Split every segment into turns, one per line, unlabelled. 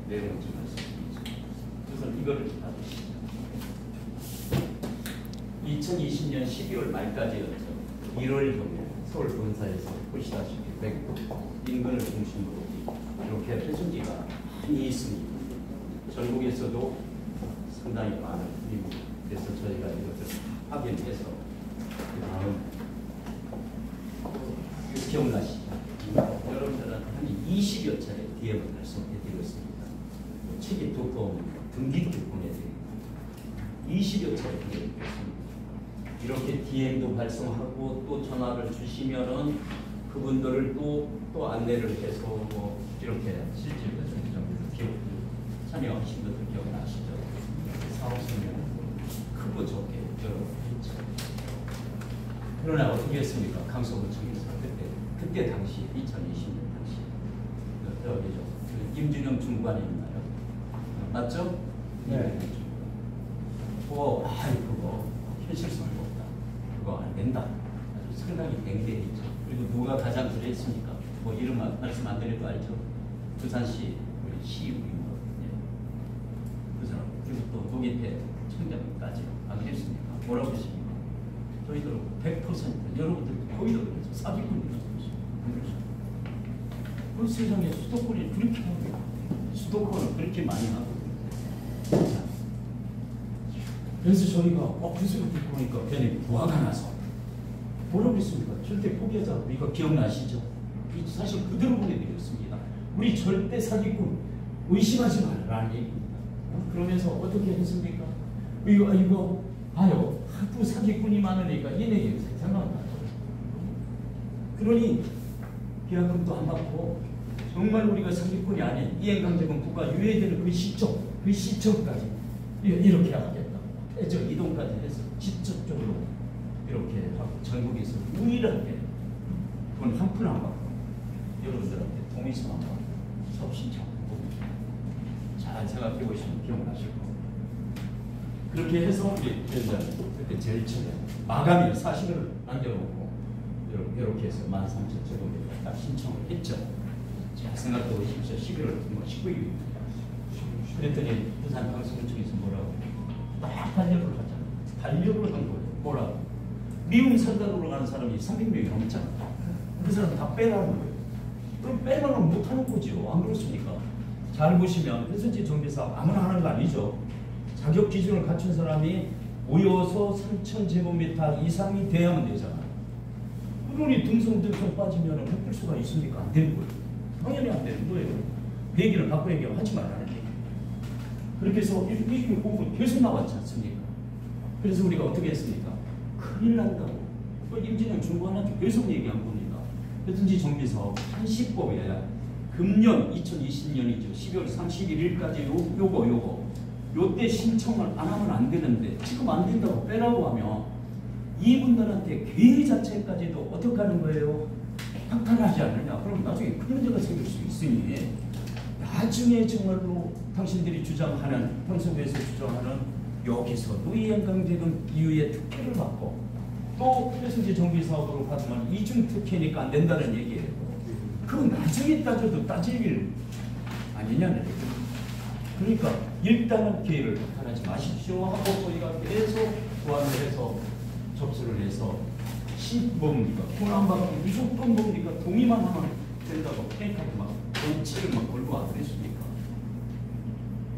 내용을 좀 말씀드리죠. 우선 이거를 받으시죠. 2020년 12월 말까지였죠. 1월경에 서울 본사에서 보시다시피 인근을 중심으로 이렇게 회전기가 많이 있습니다. 전국에서도 상당히 많은 분입니다. 그래서 저희가 이것을 확인해서 그 다음 기억나시죠? 여러분들은 한 20여 차례 DM을 발송해드렸습니다. 책이 두꺼운 등기도 보내드립니다. 20여 차례 DM을 했습니다. 이렇게 DM도 발송하고 또 전화를 주시면은 그분들을 또 안내를 해서 뭐 이렇게 실제로 기억 참여하신 분들 기억나시죠? 사업성명 크고 적게 여러 했죠. 그러나 어떻게 했습니까? 강서구청에서 그때 당시 2020년 당시 저기죠 임준영 중관이 있나요? 맞죠? 네. 그거 현실성이 없다. 그거 안 된다. 아주 상당히 맹대했죠. 그리고 누가 가장 그랬습니까? 뭐 이름 말씀 안 드려도 알죠? 부산시 우리 시의원 그 사람 그리고 또 노기태 청장까지 안 그랬습니까? 뭐라고 했습니까? 저희들 100% 여러분들 거의도 그렇죠. 사기꾼이라고 그러죠. 그 세상에 수도권이 그렇게 하고 수도권은 그렇게 많이 하고 그래서 저희가 그 소리 듣고 보니까 괜히 부하가 나서 뭐라고 했습니까? 절대 포기하자. 이거 기억나시죠? 사실 그대로 보내드렸습니다. 우리 절대 사기꾼 의심하지 말라는 얘기입니다. 그러면서 어떻게 했습니까? 이거 봐요. 하도 사기꾼이 많으니까 얘네들 생각나죠. 그러니 계약금도 안 받고 정말 우리가 사기꾼이 아닌 이행강제금 국가 유예되는 그 시점까지 이렇게 하겠다. 저 이동까지 해서 직접적으로 이렇게 하고 전국에서 유일하게 돈 한 푼 안 받고 여러분들한테 동의서만 받고 사업 신청하고 잘 생각해 보시면 기억나실 거고 그렇게 해서 우리 그때 제일 처음에 마감일 사실을 남겨놓고 이렇게 해서 13,000제곱미터 딱 신청을 했죠. 잘 생각해 보십시오. 11월 19일입니다. 그랬더니 부산 강서구청에서 뭐라고 딱 반려를 하잖아요. 반려를 한 거예요. 뭐라고? 미움 산다로 가는 사람이 300명이 넘잖아. 그 사람 다 빼라는 거예요. 그럼 빼라는 못하는 거죠. 안 그렇습니까? 잘 보시면 회선지 정비사업 아무나 하는 거 아니죠. 자격 기준을 갖춘 사람이 모여서 3,000제곱미터 이상이 돼야만 되잖아요. 그러니 등성 빠지면 바꿀 수가 있습니까? 안 되는 거예요. 당연히 안 되는 거예요. 그 얘기를 바꿔 얘기하지 말라는 얘기예요. 그렇게 해서 이 부분 계속 나왔지 않습니까? 그래서 우리가 어떻게 했습니까? 큰일 난다고. 임진영 중관한테 계속 얘기한 겁니다. 회선지 정비사업 30법에 금년 2020년이죠. 12월 31일까지 요때 신청을 안 하면 안 되는데 지금 안 된다고 빼라고 하면 이분들한테 계획 자체까지도 어떻게 하는 거예요? 박탈하지 않느냐? 그럼 나중에 큰 문제가 생길 수 있으니 나중에 정말로 당신들이 주장하는 방송에서 주장하는 여기서도 이행강제금 이후에 특혜를 받고 또 회선지 정비사업으로 받으면 이중 특혜니까 안 된다는 얘기예요. 그건 나중에 따져도 따질 일 아니냐는 얘기예요. 그러니까 일단은 기회를 박탈하지 마십시오 하고 저희가 계속 보완을 해서 접수를 해서 뭡니까? 돈 안 받고 무조건 뭡니까? 동의만 하면 된다고 페이크하고 막 돈치를 막 걸고 안 그랬습니까?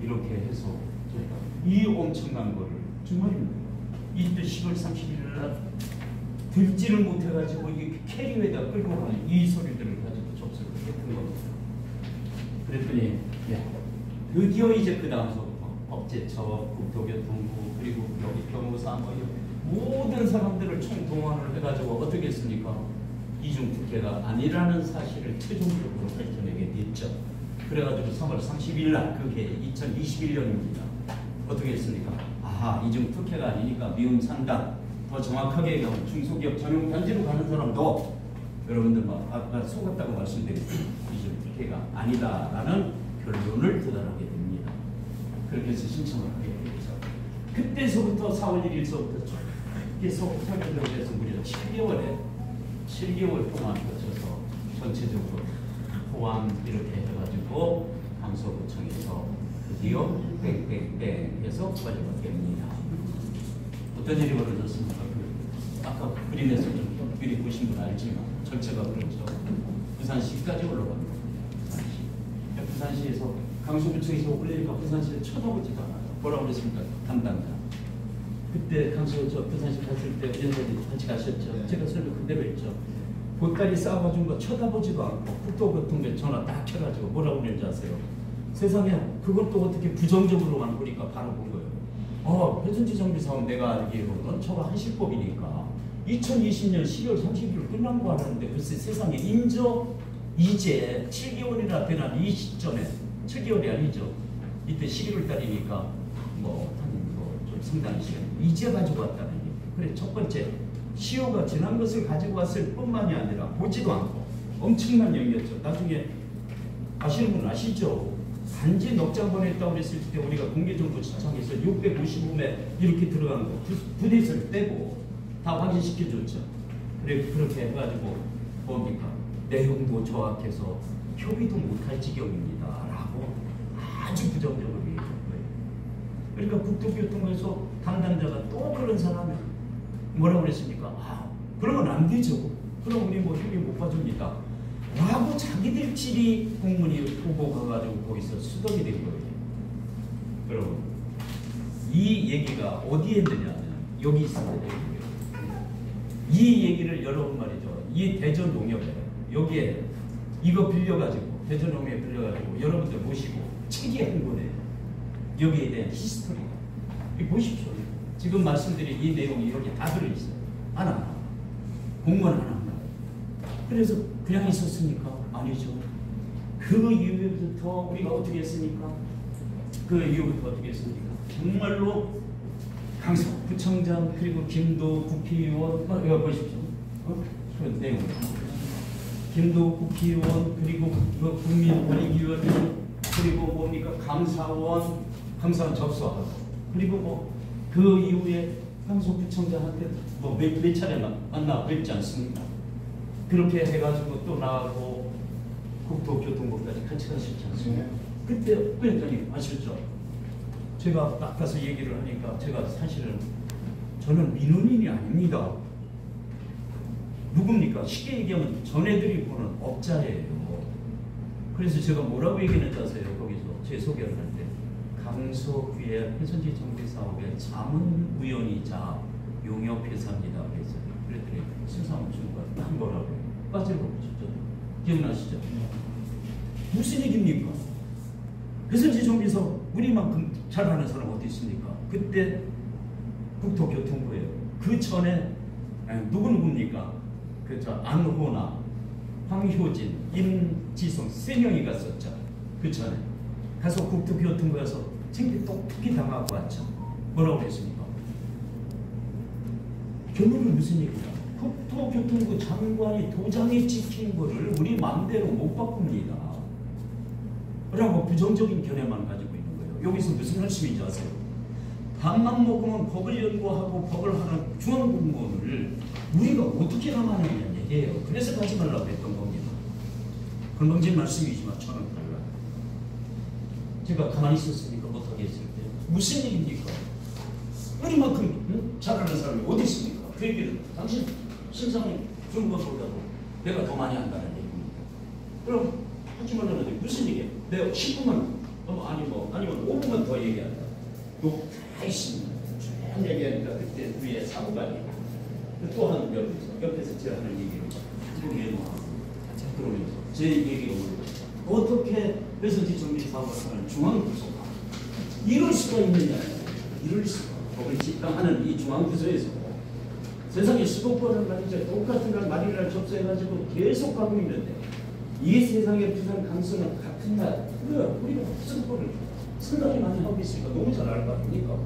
이렇게 해서 저희가 이 엄청난 거를 정말입니다. 이때 10월 31일 날 듣지를 못해가지고 이게 캐리어에다 끌고 가는 이 소리들을 가지고 접수를 했던 겁니다. 그랬더니 드디어 이제 그 다음서부터 법제처, 국토교통부 그리고 여기 변호사 모든 사람들을 총동원을 해가지고 어떻게 했습니까? 이중특혜가 아니라는 사실을 최종적으로 밝혀내게 됐죠. 그래가지고 3월 30일 날 그게 2021년입니다. 어떻게 했습니까? 이중특혜가 아니니까 미움 상당 더 정확하게 얘기하면 중소기업 전용 단지로 가는 사람도 여러분들 아까 속았다고 말씀드렸죠. 이중특혜가 아니다라는 결론을 도달하게 됩니다. 그렇게 해서 신청을 하게 되죠. 그때서부터 4월 1일서부터 쭉 계속 설명을 해서 무려 7개월 동안 거쳐서 전체적으로 포함 이렇게 해가지고 강서구청에서 드디어 땡땡땡 해서 관리가 됩니다. 어떤 일이 벌어졌습니까? 아까 그림에서 좀 미리 보신 분 알지만 절차가 그렇죠. 부산시까지 올라갑니다. 부산시에서 강서구청에서 올리니까 부산시를 쳐다보지도 않아요. 뭐라고 그랬습니까? 담당자. 그때 부산시 갔을 때 의원님이 같이 가셨죠. 제가 설명 그대로 했죠. 보따리 싸가지고 거 쳐다보지도 않고 국토교통부에 전화 딱 켜가지고 뭐라고 그랬는지 아세요? 세상에 그걸 또 어떻게 부정적으로만 보니까 바로 본 거예요. 회전지 정비 사업 내가 알기로는 처가 한시법이니까 2020년 12월 30일 끝난 거 알았는데 글쎄 세상에 이제 7개월이나 되는 이 시점에 7개월이 아니죠. 이때 11월 달이니까 좀 상당히 시간 이제 가지고 왔다는 얘기. 그래 첫 번째 시효가 지난 것을 가지고 왔을 뿐만이 아니라 보지도 않고 엄청난 얘기였죠. 나중에 아시는 분 아시죠? 단지 넉장 보냈다고 그랬을 때 우리가 공개정보 신청해서 655매 이렇게 들어간 거 부대에서 떼고 다 확인시켜줬죠. 그래 그렇게 해가지고 뭡니까? 내용도 정확해서 협의도 못할 지경입니다. 라고 아주 부정적으로 얘기한 거예요. 그러니까 국토교통부에서 담당자가 또 그런 사람이 뭐라고 그랬습니까? 그러면 안 되죠. 그럼 우리 협의 못 봐줍니다. 라고 자기들끼리 공문이 보고 가가지고 거기서 수덕이 된 거예요. 여러분, 이 얘기가 어디에 있느냐면 여기 있습니다. 이 얘기를 여러분 말이죠. 이 대전 농협에 여기에 이거 빌려가지고 대전 농협에 빌려가지고 여러분들 모시고 책이 한 권에 여기에 대한 히스토리. 보십시오. 지금 말씀드린 이 내용이 여기 다 들어있어요. 하나. 공무원 하나. 그래서 그냥 있었습니까? 아니죠. 그 이후부터 우리가 어떻게 했습니까? 그 이후부터 어떻게 했습니까? 정말로 강서구청장 그리고 김도 국회의원 이거 보십시오. 그 내용. 김도 국회의원 그리고 국민권익위원 그리고 뭡니까 감사원 접수하고 그리고 그 이후에 강서구청장한테 몇 차례 만나 뵙지 않습니까? 그렇게 해가지고 또 나하고 국토교통부까지 같이 가셨지 않습니까? 그때 위원장님 아셨죠? 제가 딱 가서 얘기를 하니까 제가 사실은 저는 민원인이 아닙니다. 누굽니까? 쉽게 얘기하면 전애들이 보는 업자예요. 그래서 제가 뭐라고 얘기했는지 아세요? 거기서 제 소개를 할 때 강서구의 회전지 정비 사업의 자문위원이자 용역회사입니다. 그랬더니 신상훈 중과 딱 뭐라고 빠지고 보셨죠? 기억나시죠? 무슨 얘기입니까? 회전지 정비 사업 우리만큼 잘하는 사람 어디 있습니까? 그때 국토교통부예요. 그 전에 누구입니까? 안호나, 황효진, 임지성 세 명이 갔었죠. 그 전에 가서 국토교통부에서 챙기 똑똑히 당하고 왔죠. 뭐라고 했습니까? 결론은 무슨 얘기냐? 국토교통부 장관이 도장에 찍힌 거를 우리 마음대로 못 바꿉니다. 라고 부정적인 견해만 가지고 있는 거예요. 여기서 무슨 말씀인지 아세요? 밥만 먹으면 법을 연구하고 법을 하는 중앙공무원을 우리가 어떻게 하느냐는 얘기예요. 그래서 가지 말라고 했던 겁니다. 건방진 말씀이지만 저는 달라요. 제가 가만히 있었으니까 못하게 했을 때 무슨 일입니까? 우리만큼 잘하는 사람이 어디 있습니까? 그 얘기를 당신 신상이 주는 것보다도 내가 더 많이 한다는 얘기입니다. 그럼 하지 말라는 얘기 무슨 얘기예요? 내가 10분만 아니면 5분만 더 얘기한다. 또 다 있습니다. 쭉 얘기하니까 그때 위에 사무관이 또 하는 옆에서 제가 하는 얘기를 그러면서 제 얘기가 뭐예요? 어떻게 회전지 정비 사업을 하는 중앙부서가 이럴 수가 있느냐? 이럴 수가. 법을 집행하는 이 중앙부서에서 세상에 수도권을 말이죠. 똑같은 걸 말이를 접수해가지고 계속 가고 있는데 이 세상에 부산 강서는 같은 날 우리가 수도권을 상당히 많이 하고 있으니까 너무 잘 알 거 아닙니까?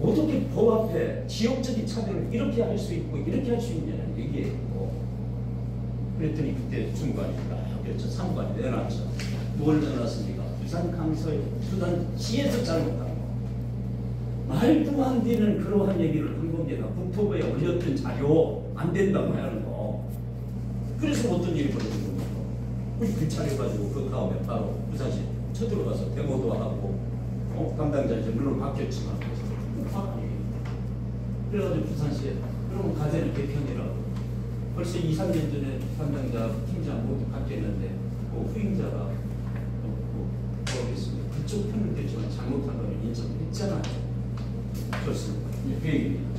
어떻게 법 앞에 지역적인 차별을 이렇게 할 수 있고 이렇게 할 수 있냐는 얘기예요. 그랬더니 그때 중간이 그렇죠. 사무관이 내놨죠. 뭘 내놨습니까? 부산 강서에 부산시에서 잘못한 거. 말도 안 되는 그러한 얘기를 한 겁니다. 국토부에 올렸던 자료 안 된다고 하는 거. 그래서 어떤 일이 벌어진 겁니까? 그 차려가지고 그 다음에 바로 부산시 쳐들어가서 데모도 하고 담당자 이제 물론 바뀌었지만 그래가지고 부산시에 그러면 가재는 개편이라고 벌써 2, 3년 전에 담당자 팀장 모두 바뀌었는데 그 후임자가 모르겠습니다. 그쪽 편을 됐지만 잘못한 걸 인정했잖아요. 좋습니다. 그 얘기입니다.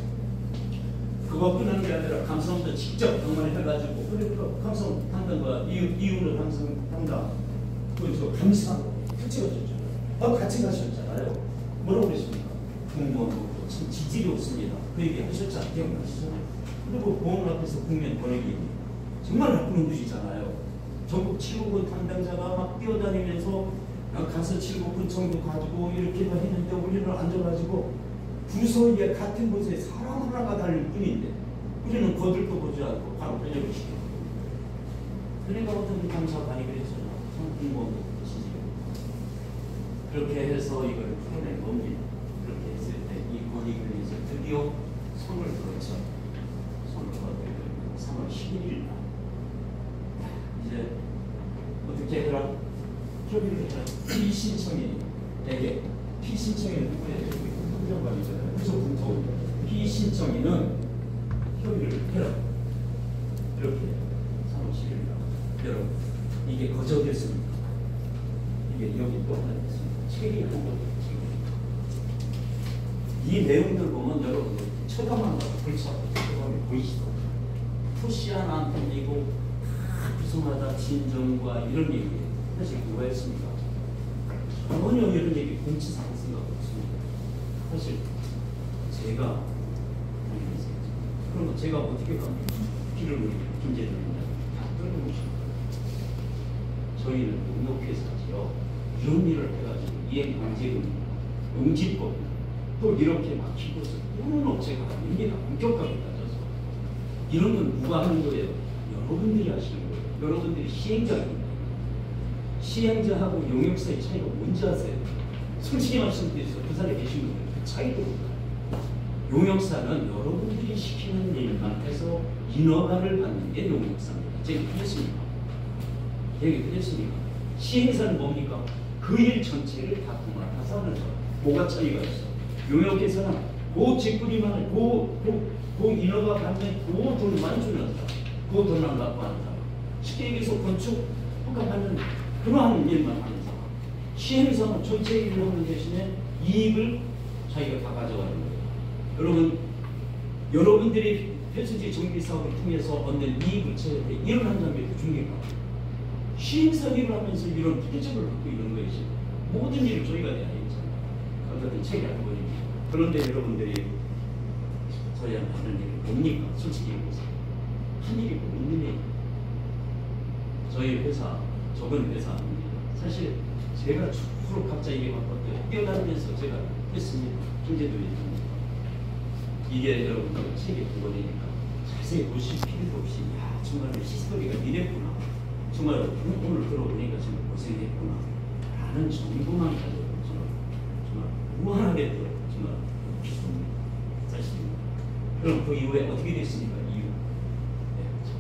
그거 끊는 게 아니라 감성도 직접 방문해가지고 그리고 감성 담당과 이유를 항상 담당 그저 감사로 찍어줬잖아요. 같이 가셨잖아요. 뭐라고 그랬습니까? 공무원도 참 지질이 없습니다. 그 얘기 하셨잖아요. 기억나시잖아요. 그리고 보험 앞에서 국면 권익이 정말 나쁜 놈들이잖아요. 전국 7국군 담당자가 막 뛰어다니면서 가서 7국군 정도 가지고 이렇게 했는데 우리는 앉아가지고 부서에 같은 곳에 사람 하나가 달릴 뿐인데 우리는 거들떠 보지 않고 바로 변혁을 시켰고 그러니까 어떤 감사관이 그랬잖아. 공무원도 지지고 그렇게 해서 이걸 풀어낸 겁니다. 그렇게 했을 때 이 권익을 위해서 드디어 손을 들었죠. 손을 들었더니 3월 11일 날 이제 어떻게 해라? 협의를 해라. 피신청인에게 피신청인은 누구예요? 행정관이잖아요. 부서분토 피신청인은 협의를 해라. 이렇게 3월 10일 날 여러분 이게 거절됐습니다. 이게 여기 또 하나 있습니다. 책이 한 권. 이 내용들 보면 여러분들 쳐다만 봐도 글자 쳐다보면 보이시죠? 푸시한 안편이고 다 구성하다 진정과 이런 얘기 사실 그거였습니다. 전혀 이런 얘기 공치상 생각 없습니다. 사실 제가 그럼 제가 어떻게 가면 길을 김재준입니다. 다 끊어놓으십니다. 저희는 농협회사지요. 이런 일을 해가지고 이행방지금 응집법 또 이렇게 막히고서 또는 업체가 아닙니다. 엄격하게 따져서 이런 건 누가 하는 거예요? 여러분들이 하시는 거예요. 여러분들이 시행자입니다. 시행자하고 용역사의 차이가 뭔지 아세요? 솔직히 말씀드려서 부산에 계신 분들 그 차이도 몰라요. 용역사는 여러분들이 시키는 일만 해서 인허가를 받는 게 용역사입니다. 제가 그랬습니까? 얘기 그랬습니까? 시행사는 뭡니까? 그 일 전체를 다 맡아서 하는 거. 뭐가 차이가 있어? 용역에서는 그 직분이만 그 인허가 받는 그 돈만 주는 사람, 그 돈만 갖고 하는 사람. 쉽게 얘기해서 건축 허가받는 그러한 일만 하는 사람. 시행사는 전체 일을 하는 대신에 이익을 자기가 다 가져가는 거예요. 여러분, 여러분들이 폐수지 정비 사업을 통해서 얻는 이익을 채울 때 이런 한 장면도 줍니까? 시행사 일을 하면서 이런 부대접을 받고 이런 것이지. 모든 일을 저희가 해야 되잖아요. 어쨌든 책이 안 보입니다. 그런데 여러분들이 저희한테 하는 일이 뭡니까? 솔직히 얘기해서. 한 일이 뭐 있는 얘기. 저희 회사, 적은 회사입니다. 사실 제가 주로 각자 얘기 바꿨대요. 뛰어다니면서 제가 했습니다. 김재도 했습니다. 이게 여러분들 책이 두 권이니까 자세히 보실 필요도 없이 야 정말 히스토리가 이랬구나. 정말 오늘 들어보니까 정말 고생했구나 라는 정보만 가지고 정말 무한하게 정말 기쁩니다. 사실입니다. 그럼 그 이후에 어떻게 됐습니까? 이유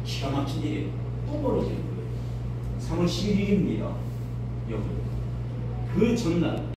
기가 막힌 일이 또 벌어지는 거예요. 3월 11일입니다. 여기 그 전날